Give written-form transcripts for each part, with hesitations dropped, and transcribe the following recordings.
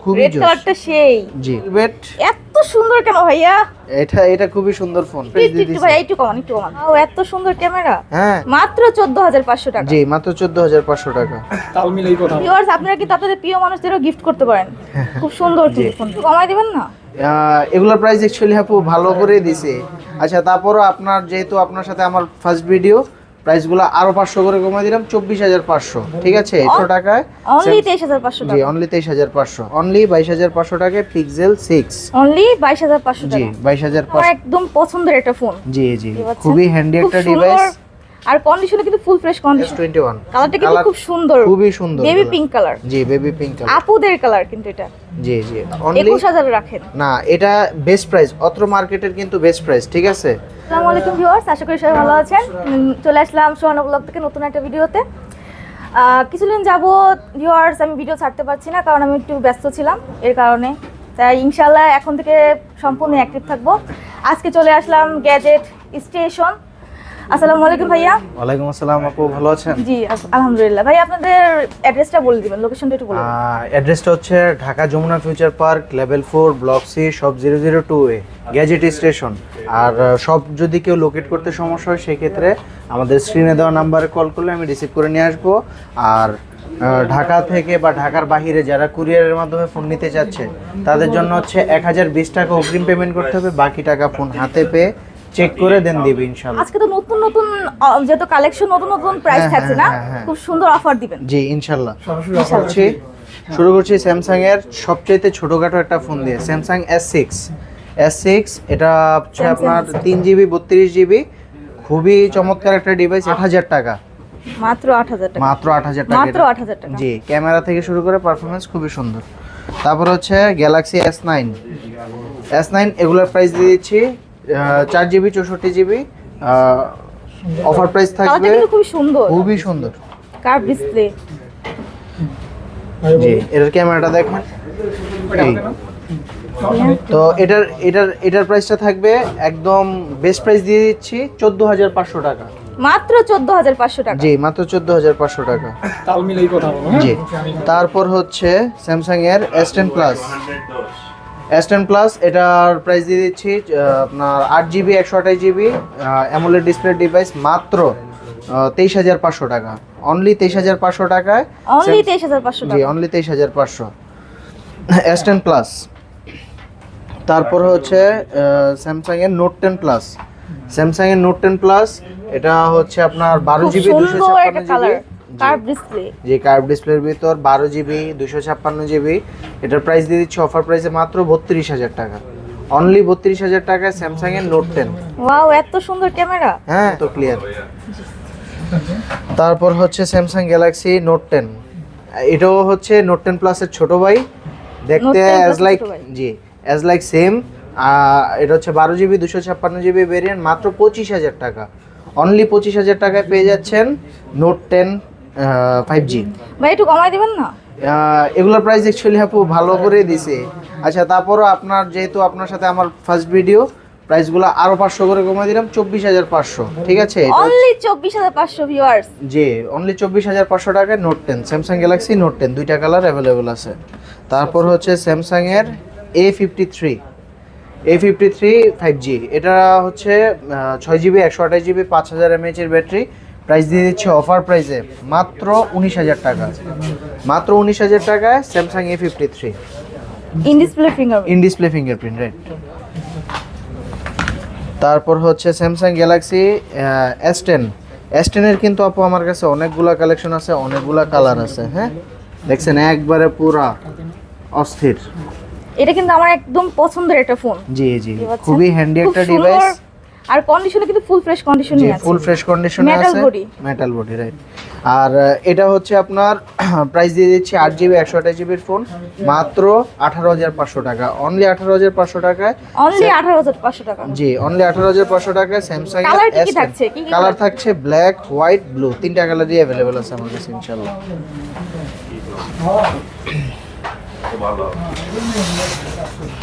খুবই রেড জোস। কালারটা সেই জি ওয়েট এত সুন্দর কেন ভাইয়া? এটা খুবই সুন্দর ফোন। একটু ভাই একটু কমান একটু কমান। ও এত সুন্দর ক্যামেরা। হ্যাঁ মাত্র 14500 টাকা। জি মাত্র 14500 টাকা। তাল মিলাই কথা। ভিউয়ার্স আপনারা কিন্তু আপনাদের প্রিয় মানুষদেরও গিফট করতে পারেন। খুব সুন্দর জি। ফোন। একটু কমাই দিবেন না? এগুলোর প্রাইস অ্যাকচুয়ালি আপু ভালো করে দিছে। আচ্ছা তারপরও আপনার যেহেতু আপনার সাথে আমার ফার্স্ট ভিডিও, প্রাইসগুলো আরো 500 করে কমাই দিলাম 24500। ঠিক আছে 100 টাকায় অনলি 23500 জি টাকা। অনলি 23500, অনলি 22500 টাকায় পিক্সেল 6। অনলি 22500 জি টাকা। 22500। আমার একদম পছন্দের একটা ফোন। জি জি দেখতে পাচ্ছেন? খুবই হ্যান্ডি খুব একটা সুন্দর। ডিভাইস। আর কন্ডিশনে কিন্তু ফুল ফ্রেশ কন্ডিশন। S21 কালারটা কিন্তু খুব সুন্দর। খুবই সুন্দর বেবি color। Pink colour. জি বেবি পিঙ্ক কালার। আপুদের কালার কিন্তু এটা। জি জি অনলি 21000 রাখেন। না এটা বেস্ট প্রাইস, অত্র মার্কেটের কিন্তু বেস্ট প্রাইস। ঠিক আছে আসসালামু আলাইকুম ভিউয়ার্স, আশা করি সবাই ভালো আছেন। চলে আসলাম সোহানা ব্লগ থেকে নতুন একটা ভিডিওতে। কিছুদিন যাবত ভিউয়ার্স আমি ভিডিও ছাড়তে পারছি না, কারণ আমি একটু ব্যস্ত ছিলাম এর কারণে। তাই ইনশাআল্লাহ এখন থেকে সম্পূর্ণ অ্যাক্টিভ থাকবো। আজকে চলে আসলাম গ্যাজেট স্টেশন। আসসালামু আলাইকুম ভাইয়া। ওয়ালাইকুম আসসালাম আপু, ভালো আছেন? জি আলহামদুলিল্লাহ। ভাই আপনাদের অ্যাড্রেসটা বলে দিবেন, লোকেশনটা একটু বলে দিবেন। অ্যাড্রেসটা হচ্ছে Dhaka Jamuna future park level 4 block C shop 002 এ গ্যাজেট স্টেশন। আর সব যদি কেউ লোকেট করতে সমস্যা হয় সেক্ষেত্রে আমাদের স্ক্রিনে দেওয়া নাম্বারে কল করলে আমি রিসিভ করে নিয়ে আসবো। আর ঢাকা থেকে বা ঢাকার বাইরে যারা কুরিয়ারের মাধ্যমে ফোন নিতে চাচ্ছে তাদের জন্য হচ্ছে 1020 টাকা অগ্রিম পেমেন্ট করতে হবে, বাকি টাকা ফোন হাতে পেয়ে চেক করে দেন দিবে ইনশাআল্লাহ। আজকে তো নতুন নতুন যেহেতু কালেকশন নতুন নতুন প্রাইস থাকছে না, খুব সুন্দর অফার দিবেন। জি ইনশাআল্লাহ। শুরু করছি স্যামসাং এর সবচেয়ে ছোটখাটো একটা ফোন দিয়ে, স্যামসাং S6। এটা হচ্ছে আপনার 3GB 32GB, খুবই চমৎকার একটা ডিভাইস। 8000 টাকা মাত্র 8000 টাকা। মাত্র 8000 টাকা। মাত্র 8000 টাকা। জি ক্যামেরা থেকে শুরু করে পারফরম্যান্স খুবই সুন্দর। তারপর হচ্ছে গ্যালাক্সি S9 এগুলোর প্রাইস দিয়ে দিচ্ছি 4GB 64GB। অফার প্রাইস থাকবে। কালারটা কিন্তু খুবই সুন্দর। খুবই সুন্দর কার্ভ ডিসপ্লে। জি এটার ক্যামেরাটা দেখেন। এই তো এটার প্রাইসটা থাকবে একদম বেস্ট প্রাইস দিয়ে দিচ্ছি 14500 টাকা। মাত্র 14500 টাকা। জি মাত্র 14500 টাকা। তাল মিলাই কথা বলো। জি তারপর হচ্ছে স্যামসাং এর S10 প্লাস, এটার প্রাইস দিয়ে দিচ্ছি আপনার 8GB 128GB AMOLED display device, মাত্র 23500 টাকা। অনলি 23500 টাকায়। অনলি 23500 জি টাকা। Only 23500 S10 plus. তারপর হচ্ছে স্যামসাং এর নোট 10 প্লাস, এটা হচ্ছে আপনার 12GB খুব সুন্দর একটা 256GB। Colour, curve display. যে কার্ভ ডিসপ্লের ভিতর 12GB 256GB। এটার প্রাইস দিয়ে দিচ্ছি অফার প্রাইসে মাত্র 32000 টাকা। অনলি 32000 টাকায় স্যামসাং এর নোট 10। ওয়াও এত সুন্দর ক্যামেরা। হ্যাঁ তো ক্লিয়ার। তারপর হচ্ছে স্যামসাং গ্যালাক্সি নোট 10, এটাও হচ্ছে নোট 10 প্লাসের ছোট ভাই, দেখতে অ্যাজ লাইক সেম। এটা হচ্ছে 12GB 256GB ভেরিয়েন্ট, মাত্র 25000 টাকা। অনলি 25000 টাকায় পেয়ে যাচ্ছেন নোট 10 5G। ভাই একটু কমাই দিবেন না? এগুলোর প্রাইস অ্যাকচুয়ালি আপু ভালো করে দিছে। আচ্ছা তারপরও আপনার যেহেতু আপনার সাথে আমার ফার্স্ট ভিডিও, প্রাইসগুলো আরো 500 করে কমাই দিলাম 24500। ঠিক আছে অনলি 24500 ভিউয়ার্স। জি অনলি 24500 টাকায় নোট 10, স্যামসাং গ্যালাক্সি নোট 10, দুইটা কালার অ্যাভেলেবল আছে। তারপর হচ্ছে স্যামসাং এর A53 5G, এটা হচ্ছে 6GB 128GB 5000 mAh এর ব্যাটারি। প্রাইস দিয়ে দিচ্ছে অফার প্রাইসে মাত্র 19000 টাকা। মাত্র 19000 টাকায় Samsung A53 in display fingerprint right. তারপর হচ্ছে স্যামসাং গ্যালাক্সি S10 এর কিন্তু আপু আমার কাছে অনেকগুলা কালেকশন আছে, অনেকগুলা কালার আছে। হ্যাঁ দেখছেন একবারে পুরা অস্থির। এটা কিন্তু আমার একদম পছন্দের একটা ফোন। জি খুবই হ্যান্ডি একটা ডিভাইস। আর কন্ডিশনে কিন্তু ফুল ফ্রেশ কন্ডিশনে আছে। ফুল ফ্রেশ কন্ডিশনে আছে, মেটাল বডি রাইট। আর এটা হচ্ছে আপনার প্রাইস দিয়ে দিচ্ছি 8GB 128GB এর ফোন, মাত্র 18500 টাকা। অনলি 18500 টাকায়। অনলি 18500 টাকা। জি অনলি 18500 টাকায় স্যামসাং এর কালার কি থাকছে? কি কালার থাকছে ব্ল্যাক, হোয়াইট, ব্লু, তিনটা কালারই अवेलेबल আছে আমার কাছে ইনশাআল্লাহ।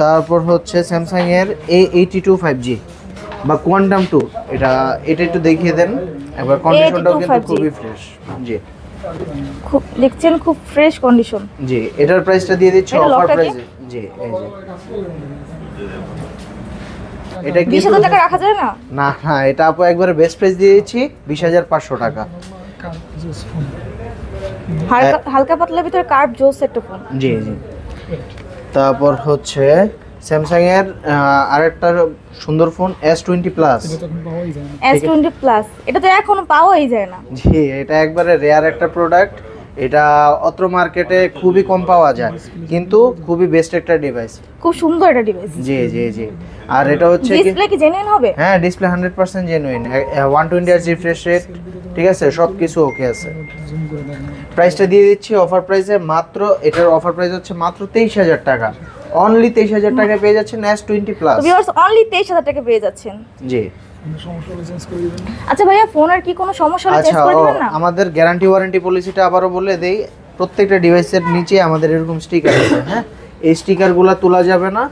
তারপর হচ্ছে স্যামসাং এর A82 5G বা কোয়ান্টাম 2, এটা একটু দেখিয়ে দেন একবার। কন্ডিশনটাও কিন্তু খুবই ফ্রেশ। জি খুব দেখছেন খুব ফ্রেশ কন্ডিশন। জি, এটার প্রাইসটা দিয়ে দিচ্ছি এটা অফার লকটা কি? প্রাইসে। জি, এই যে এটা কি 20,000 টাকা রাখা যায় না? না না, এটা আপু একবারে বেস্ট প্রাইস দিয়ে দিচ্ছি 20,500 টাকা। হালকা হালকা পাতলার ভিতরে কার্ভ জোস একটা ফোন। জি জি। তারপর হচ্ছে স্যামসাং এর আরেকটা সুন্দর ফোন S20 প্লাস। এটা তো এখন পাওয়াই যায় না। S20 প্লাস এটা তো এখনো পাওয়াই যায় না। জি, এটা একবারে রেয়ার একটা প্রোডাক্ট। এটা অত্র মার্কেটে খুবই কম পাওয়া যায়, কিন্তু খুবই বেস্ট একটা ডিভাইস। খুব সুন্দর একটা ডিভাইস। জি জি জি। আর এটা হচ্ছে কি, ডিসপ্লে কি জেনুইন হবে? হ্যাঁ display 100% genuine, 120 Hz refresh rate, ঠিক আছে, সব কিছু ওকে আছে। জুম করে দেখেন। প্রাইসটা দিয়ে দিচ্ছি অফার প্রাইসে মাত্র, এটার অফার প্রাইস হচ্ছে মাত্র 23,000 টাকা। অনলি 23,000 টাকায় পেয়ে যাচ্ছেন S20 প্লাস। তো ভিউয়ার্স অনলি 23,000 টাকা পেয়ে যাচ্ছেন। জি। কোনো সমস্যা হলে চেঞ্জ করে দিবেন। আচ্ছা ভাইয়া ফোনের কি কোনো সমস্যা হলে চেঞ্জ আচ্ছা, করে দিবেন না? আমাদের গ্যারান্টি ওয়ারেন্টি পলিসিটা আবারও বলে দেই। প্রত্যেকটা ডিভাইসের নিচে আমাদের এরকম স্টিকার আছে, হ্যাঁ, এই স্টিকারগুলো তোলা যাবে না।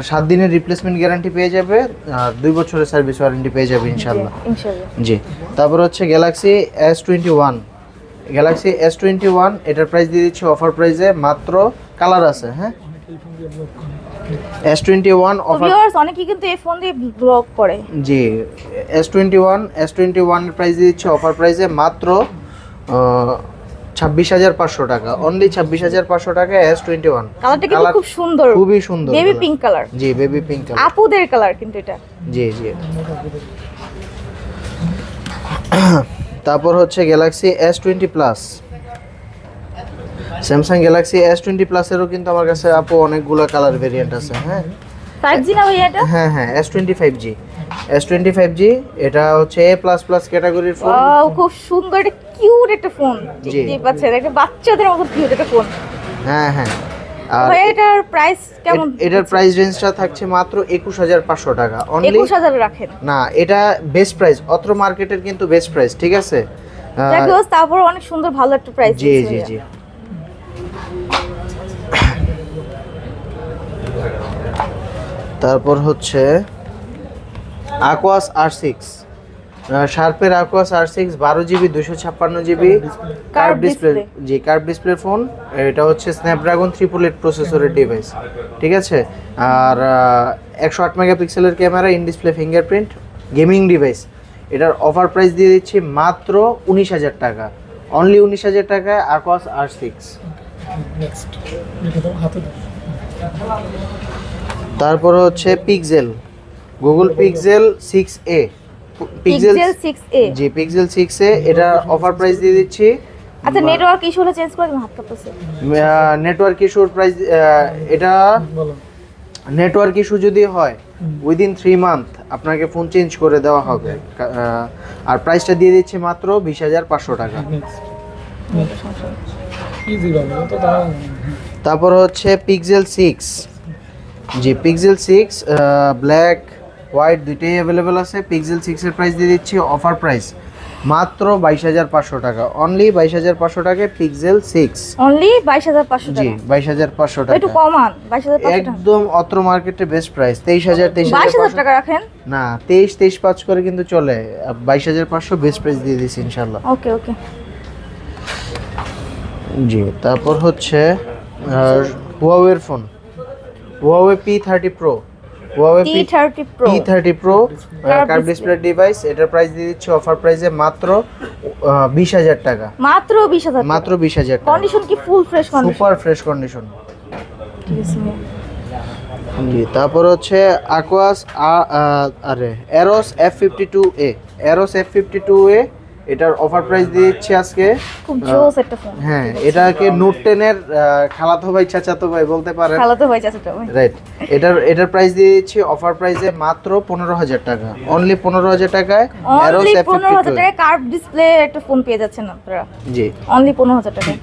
7 দিনের রিপ্লেসমেন্ট গ্যারান্টি পেয়ে যাবে, আর 2 বছরের সার্ভিস ওয়ারেন্টি পেয়ে যাবে ইনশাল্লাহ। ইনশাআল্লাহ। জি। তারপর হচ্ছে গ্যালাক্সি S21। গ্যালাক্সি S21 এটার প্রাইস দিয়ে দিচ্ছি অফার প্রাইসে মাত্র, কালার আছে, হ্যাঁ, অনেকেই ফোন দিয়ে ব্লক করে। S21 তো অফার। ভিউয়ার্স অনেকেই কিন্তু এই ফোন দিয়ে ব্লগ করে। জি, S21 এর প্রাইস দিয়ে দিচ্ছি অফার প্রাইসে মাত্র 26,500 টাকা। অনলি 26,500 টাকা S21। কালারটা কিন্তু খুব সুন্দর, খুবই সুন্দর, বেবি পিঙ্ক কালার। জি, বেবি পিঙ্ক কালার। আপুদের কালার কিন্তু এটা। জি জি। তারপর হচ্ছে Galaxy S20 plus. Samsung Galaxy S20 প্লাসেরও কিন্তু আমার কাছে আপু অনেকগুলো কালার ভেরিয়েন্ট আছে, হ্যাঁ। 5G না ভাইয়া এটা? হ্যাঁ হ্যাঁ, S25G। এটা হচ্ছে A++ ক্যাটাগরির ফোন। ওয়াও খুব সুন্দর, একটা কিউট একটা ফোন। জি। দেখতেই পাচ্ছেন একটা বাচ্চাদের মতো কিউট একটা ফোন। হ্যাঁ হ্যাঁ। আর ভাইয়া এটার প্রাইস কেমন? এটার প্রাইস রেঞ্জটা থাকছে মাত্র 21,500 টাকা। অনলি 21,000 রাখেন। না, এটা বেস্ট প্রাইস, অত্র মার্কেটের কিন্তু বেস্ট প্রাইস, ঠিক আছে। দেখো তারপর অনেক সুন্দর ভালো একটা প্রাইস। জি জি জি। তারপর হচ্ছে Aquos R6, শার্পের Aquos R6 12GB 256GB curve display. জি, কার্ভ ডিসপ্লে ফোন। এটা হচ্ছে স্ন্যাপড্রাগন 888 প্রসেসরের ডিভাইস, ঠিক আছে। আর 108 মেগাপিক্সেলের camera, in display fingerprint, gaming device. এটার অফার প্রাইস দিয়ে দিচ্ছি মাত্র 19,000 টাকা। অনলি 19,000 টাকায় Aquos R6। নেক্সট এটা তো হাতে দাও। তারপর হচ্ছে pixel, Google pixel 6a। Pixel 6a। জি, পিক্সেল 6a। এটা অফার প্রাইস দিয়ে দিচ্ছি। আচ্ছা নেটওয়ার্ক ইস্যু হলে চেঞ্জ করে দিবেন, হাত কাঁপতেছে। নেটওয়ার্ক ইস্যুর প্রাইস, এটা বলো। নেটওয়ার্ক ইস্যু যদি হয় উইদিন 3 মান্থ আপনাকে ফোন চেঞ্জ করে দেওয়া হবে। আর প্রাইসটা দিয়ে দিচ্ছি মাত্র 20,500 টাকা। নেক্সট ইজি ভাবে তো দাও। তারপর হচ্ছে পিক্সেল 6। জি, পিক্সেল 6 ব্ল্যাক হোয়াইট দুইটাই অ্যাভেলেবেল আছে। পিক্সেল 6 এর প্রাইস দিয়ে দিচ্ছি অফার প্রাইস মাত্র 22,500 টাকা। অনলি 22,500 টাকায় পিক্সেল 6। অনলি 22,500 জি, টাকা। 22,500 একটু টাকা। কমান 22,500 টাকা। একদম অত্র মার্কেটে বেস্ট প্রাইস। 23,000 22,000 টাকা রাখেন। না, 23,500 করে কিন্তু চলে। 22,500 বেস্ট প্রাইস দিয়ে দিচ্ছি ইনশাআল্লাহ। ওকে ওকে। জি। তারপর হচ্ছে হুয়াওয়ের ফোন, হুয়াওয়ে P30 Pro। হুয়াওয়ে T30 Pro। P30 Pro Curved curve display device. এটার প্রাইস দিয়ে দিচ্ছি অফার প্রাইসে মাত্র 20,000 টাকা। মাত্র 20,000 টাকা। মাত্র 20,000 টাকা। কন্ডিশন কি full fresh condition? Super fresh condition. ঠিক আছে। জি। তারপর হচ্ছে Aquos Eros F52A। Eros F52A এটার অফার প্রাইস দিয়ে দিচ্ছি আজকে। খুব জোস একটা ফোন। হ্যাঁ, এটাকে নোট 10 এর খালাতো ভাই চাচাতো ভাই বলতে পারেন। খালাতো ভাই চাচাতো ভাই। রাইট। এটার প্রাইস দিয়ে দিচ্ছি অফার প্রাইসে মাত্র 15,000 টাকা। অনলি 15,000 টাকায় Eros অনলি 15,000 F52A। টাকায় কার্ভ ডিসপ্লে একটা ফোন পেয়ে যাচ্ছেন আপনারা। জি। অনলি 15,000 টাকায়।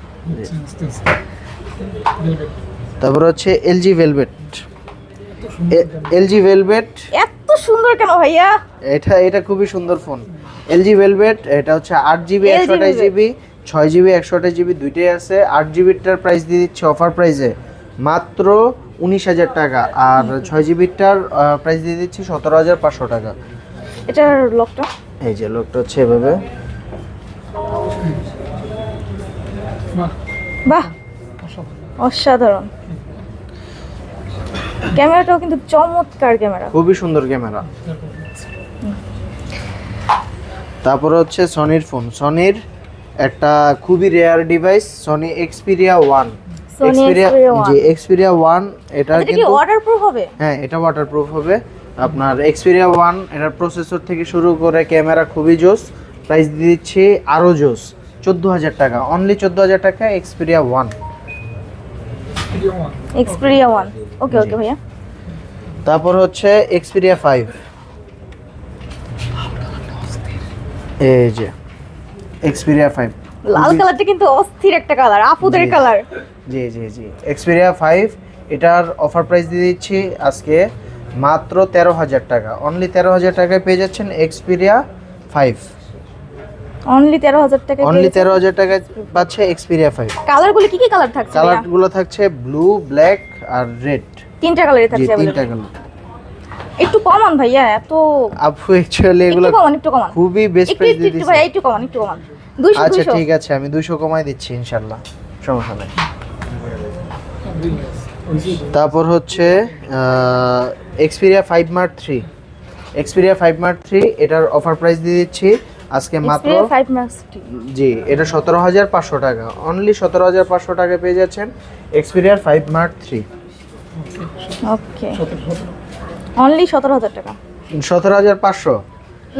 তারপর হচ্ছে LG Velvet। LG Velvet এত সুন্দর কেন ভাইয়া? এটা খুবই সুন্দর ফোন। LG Velvet। এটা হচ্ছে 8GB 128GB 6GB 128GB দুইটাই আছে। 8GBটার প্রাইস দিয়ে দিচ্ছে অফার প্রাইসে মাত্র 19,000 টাকা। আর 6GBটার প্রাইস দিয়ে দিচ্ছি 17,500 টাকা। এটার লকটা এই যে লকটা হচ্ছে এভাবে। বাহ, বাহ, অসাধারণ। অসাধারণ। ক্যামেরাটাও কিন্তু চমৎকার ক্যামেরা। খুবই সুন্দর ক্যামেরা। তারপরে হচ্ছে সনির ফোন, সনির একটা খুবই rare device, Sony Xperia 1। Sony Xperia 1 জি এক্সপিরিয়া 1 এটা এটা কি কিন্তু ওয়াটারপ্রুফ হবে? হ্যাঁ এটা ওয়াটারপ্রুফ হবে। আপনার এক্সপিরিয়া 1 এটার প্রসেসর থেকে শুরু করে ক্যামেরা খুবই জোস। প্রাইস দিয়ে দিচ্ছি আরও জোস, 14,000 টাকা, অনলি 14,000 টাকা এক্সপিরিয়া 1। Video one. এক্সপেরিয়া 1। ওকে ওকে ভাইয়া। তারপর হচ্ছে এক্সপিরিয়া 5, এই যে এক্সপিরিয়া 5। লাল কালারটা কিন্তু অস্থির একটা কালার, আপুদের জি। কালার। জি জি জি এক্সপিরিয়া 5 এটার অফার প্রাইস দিয়ে দিচ্ছি আজকে মাত্র 13,000 টাকা, অনলি 13,000 টাকায় পেয়ে যাচ্ছেন এক্সপিরিয়া 5। অনলি 13,000 টাকা। অনলি 13,000 টাকায় পাচ্ছে এক্সপিরিয়া 5। কালারগুলো কি কি কালার থাকছে ভাইয়া? কালারগুলো থাকছে ব্লু, ব্ল্যাক আর রেড। তিনটা কালারই জি থাকছে তিনটা available। কালার। একটু কমান ভাইয়া, এত আপু অ্যাকচুয়ালি এগুলো একটু কমান। খুবই বেস্ট একটু প্রাইস একটু দিয়ে একটু দিচ্ছি। ভাইয়া, একটু কমান 200 আচ্ছা 200। ঠিক আছে, আমি 200 কমাই দিচ্ছি ইনশাআল্লাহ, সমস্যা নেই। তারপর হচ্ছে এক্সপিরিয়া 5 মার্ক 3, এক্সপিরিয়া 5 মার্ক 3 এটার অফার প্রাইস দিয়ে দিচ্ছি আজকে মাত্র, Xperia 5 Max T। জি এটা 17,500 টাকা, অনলি 17,500 টাকায় পেয়ে যাচ্ছেন এক্সপিরিয়া 5 মার্ক 3। ওকে, অনলি 17,000 টাকা। 17,500,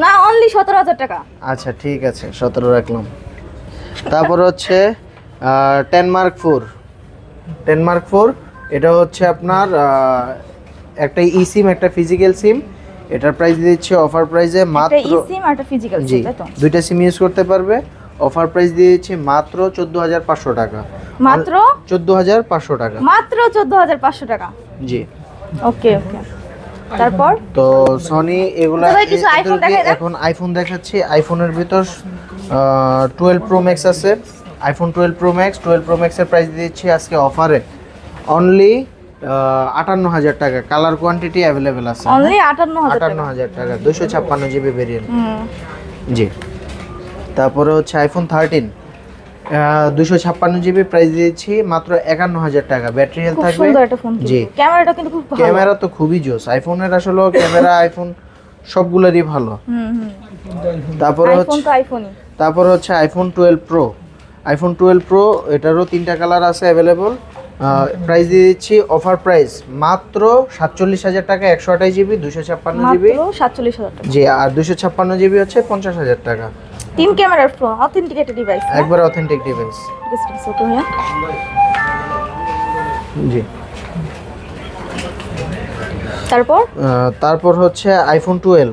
না অনলি 17,000 টাকা। আচ্ছা ঠিক আছে 17 রাখলাম। তারপর হচ্ছে 10 মার্ক 4, 10 মার্ক 4 এটা হচ্ছে আপনার একটা ই সিম একটা ফিজিক্যাল সিম। এটার প্রাইস দিচ্ছে অফার প্রাইসে একটা মাত্র, eSIM আর একটা ফিজিক্যাল জি সিম, তাই তো? দুইটা সিম ইউজ করতে পারবে। অফার প্রাইস দিয়েছে মাত্র 14,500 টাকা, মাত্র 14,500 টাকা। মাত্র 14,500 টাকা। জি ওকে ওকে। তারপর তো সনি এগুলা তো ভাই কিছু iPhone দেখাই দেন। এখন আইফোন দেখাচ্ছি। আইফোনের ভিতর 12 প্রো ম্যাক্স আছে, আইফোন 12 প্রো ম্যাক্স। 12 প্রো ম্যাক্সের প্রাইস দিচ্ছি আজকে অফারে অনলি 58,000 টাকা। কালার কোয়ান্টিটি অ্যাভেলেবেল আছে, অনলি 58,000 টাকা। 58,000 টাকা, 256 জিবি ভেরিয়েন্ট। হুম। জি তারপরে হচ্ছে আইফোন 13 256 জিবি, প্রাইস দিয়েছি মাত্র 51,000 টাকা। ব্যাটারি হেলথ খুব থাকবে, সুন্দর একটা ফোন। জি ক্যামেরাটা কিন্তু খুব ভালো। ক্যামেরা তো খুবই জোস। আইফোনের আসলে ক্যামেরা আইফোন সবগুলোরই ভালো। হুম হুম। তারপরে আইফোন হচ্ছে তো আইফোনই। তারপর হচ্ছে আইফোন 12 প্রো, আইফোন 12 প্রো এটারও তিনটা কালার আছে অ্যাভেলেবল। প্রাইস দিয়ে দিচ্ছি অফার প্রাইস মাত্র 47,000 টাকা, 128 জিবি 256 জিবি। মাত্র 47,000 টাকা। জি আর 256 জিবি হচ্ছে 50,000 টাকা। তিন ক্যামেরার ফোন, অথেন্টিকেটেড ডিভাইস। একবার অথেন্টিক ডিভাইস। ওকে ভাইয়া। জি তারপর হচ্ছে আইফোন 12,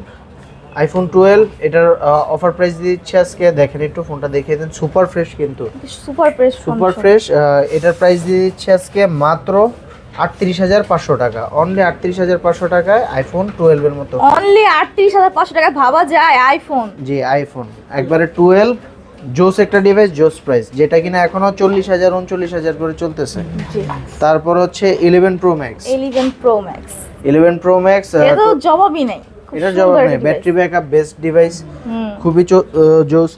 আইফোন 12 এটার অফার প্রাইস দিচ্ছে আজকে, দেখেন একটু ফোনটা দেখিয়ে দেন, সুপার ফ্রেশ কিন্তু, সুপার ফ্রেশ সুপার ফ্রেশ। এটার প্রাইস দিয়ে দিচ্ছে আজকে মাত্র 38,500 টাকা, অনলি 38,500 টাকায় আইফোন 12 এর মতো। অনলি 38,500 টাকা ভাবা যায় আইফোন। জি আইফোন একবারে 12 জোস একটা ডিভাইস, জোস প্রাইস, যেটা কিনা এখনো 40,000 39,000 করে চলতেছে। জি। তারপর হচ্ছে 11 pro max, 11 pro max. 11 pro max এটা তো জবাবই নাই। খুব এটার সুন্দর জবাব একটা নেই, device। Battery backup best device, hmm. খুবই জোস।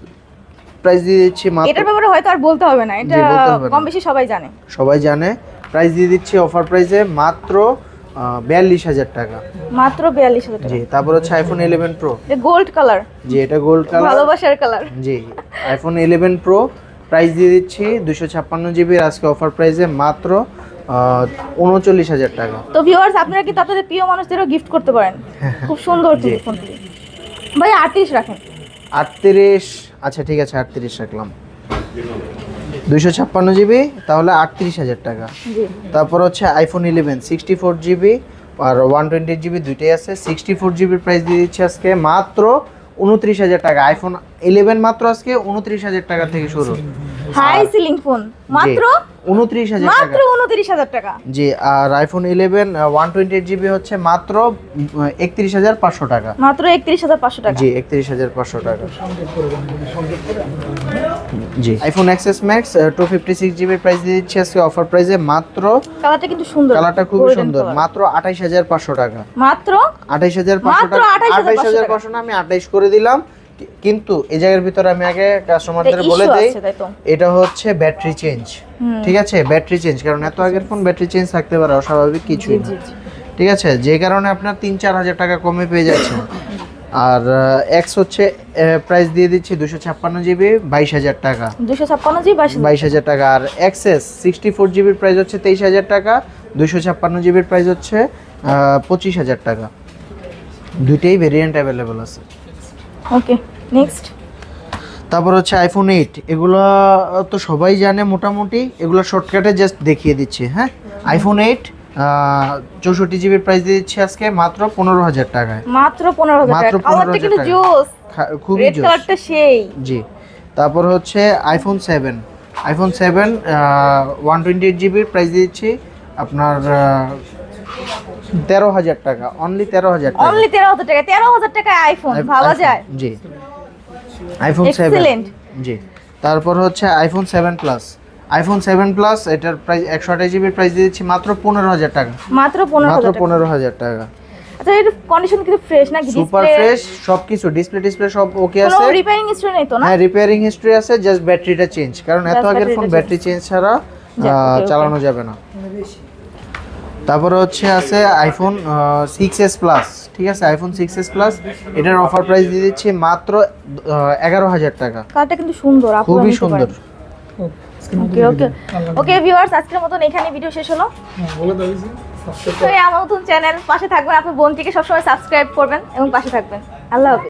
প্রাইস দিয়ে দিচ্ছি মাত্র, এটার ব্যাপারে হয়তো আর বলতে হবে না, এটা জি, বলতে হবে না। কম বেশি সবাই জানে। সবাই জানে। প্রাইস দিয়ে দিচ্ছি অফার প্রাইসে মাত্র 42,000 টাকা। মাত্র 42,000 টাকা। জি তারপর হচ্ছে আইফোন 11 প্রো, এটা গোল্ড কালার, জি এটা গোল্ড কালার, ভালোবাসার কালার। জি আইফোন 11 প্রো প্রাইস দিয়ে দিচ্ছি 256 জিবির আজকে অফার প্রাইসে মাত্র 39,000 টাকা। তো ভিউয়ার্স আপনারা কিন্তু আপনাদের প্রিয় মানুষদেরও গিফট করতে পারেন। খুব সুন্দর জি। ফোনটি। ভাই 38 রাখেন। 38, আচ্ছা ঠিক আছে 38 রাখলাম, 256 জিবি তাহলে 38,000 টাকা। জি। তারপর হচ্ছে আইফোন 11 64 জিবি আর 128 জিবি দুইটাই আছে। 64 জিবির প্রাইস দিয়ে দিচ্ছে আজকে মাত্র 29,000 টাকা। আইফোন 11 মাত্র আজকে 29,000 টাকা থেকে শুরু। হাই সিলিং ফোন মাত্র 29,000 টাকা। মাত্র 29,000 টাকা। জি আর আইফোন 11 128 জিবি হচ্ছে মাত্র 31,500 টাকা। মাত্র 31,500 টাকা। জি 31,500 টাকা। জি আইফোন এক্সএস ম্যাক্স 256 জিবির প্রাইস দিয়ে দিচ্ছে আজকে অফার প্রাইসে মাত্র, কালারটা কিন্তু সুন্দর, কালারটা খুবই golden সুন্দর, color। মাত্র 28,500 টাকা। মাত্র 28,500 মাত্র টাকা, 28,500 28,500 না আমি 28 করে দিলাম। কিন্তু এই জায়গার ভিতরে আমি আগে কাস্টমারদের বলে issue দেই আছে, তাই তো? এটা হচ্ছে ব্যাটারি চেঞ্জ, ঠিক আছে? ব্যাটারি চেঞ্জ, কারণ এত আগের ফোন ব্যাটারি চেঞ্জ থাকতে পারে, অস্বাভাবিক কিছুই না, ঠিক আছে? যে কারণে আপনার 3-4 হাজার টাকা কমে পেয়ে যাচ্ছেন। আর এক্স হচ্ছে প্রাইস দিয়ে দিচ্ছি 256 জিবি 22,000 টাকা, 256 জি 22,000 টাকা। আর এক্সএস 64 জিবির প্রাইস হচ্ছে 23,000 টাকা, 256 জিবির প্রাইস হচ্ছে 25,000 টাকা। দুইটাই ভেরিয়েন্ট অ্যাভেলেবল আছে। ওকে, নেক্সট। তারপর হচ্ছে আইফোন 8, এগুলো তো সবাই জানে মোটামুটি, এগুলো শর্টকাটে জাস্ট দেখিয়ে দিচ্ছি। হ্যাঁ, আইফোন 8 64 জিবির প্রাইস দিয়ে দিচ্ছি আজকে মাত্র 15,000 টাকায়, মাত্র 15,000 মাত্র টাকা। কালারটা 15,000 কিন্তু টাকা। জোস, খুবই রেড জোস। কালারটা সেই। জি। তারপর হচ্ছে আইফোন 7, আইফোন 7 128 জিবির প্রাইস দিচ্ছি আপনার 13,000 টাকা, অনলি 13,000 টাকা। অনলি 13,000 টাকা, 13,000 টাকায় আইফোন ভাবা যায়। জি, আইফোন 7। Excellent. জি। তারপর হচ্ছে আইফোন 7 প্লাস, আইফোন 7 প্লাস এটার প্রাইস 128 জিবির প্রাইস দিয়ে দিচ্ছি মাত্র 15,000 টাকা, মাত্র মাত্র 15,000 টাকা। 15,000 টাকা। আচ্ছা, এর কন্ডিশন কিন্তু ফ্রেশ নাকি? সুপার ফ্রেশ সবকিছু, ডিসপ্লে সব ওকে কোনো আছে। রিপেয়ারিং হিস্ট্রি নেই তো না? হ্যাঁ, রিপেয়ারিং হিস্ট্রি আছে, জাস্ট ব্যাটারিটা চেঞ্জ, কারণ এত Just আগের ফোন battery টা ব্যাটারি চেঞ্জ ছাড়া okay. চালানো যাবে না। তারপরে হচ্ছে আছে আইফোন 6s প্লাস, ঠিক আছে? আইফোন 6s প্লাস এটার অফার প্রাইস দিয়ে দিচ্ছি মাত্র 11,000 টাকা। কালারটা কিন্তু সুন্দর, আপনারা খুবই নিতে সুন্দর। পারেন। ওকে ওকে ওকে ভিউয়ার্স, আজকের মতন এখানে ভিডিও শেষ হলো। বলে দাও যে সাবস্ক্রাইব তো এই আমার নতুন চ্যানেল পাশে থাকবেন, আপনার বোনটিকে সবসময় সাবস্ক্রাইব করবেন এবং পাশে থাকবেন। আল্লাহ হাফেজ।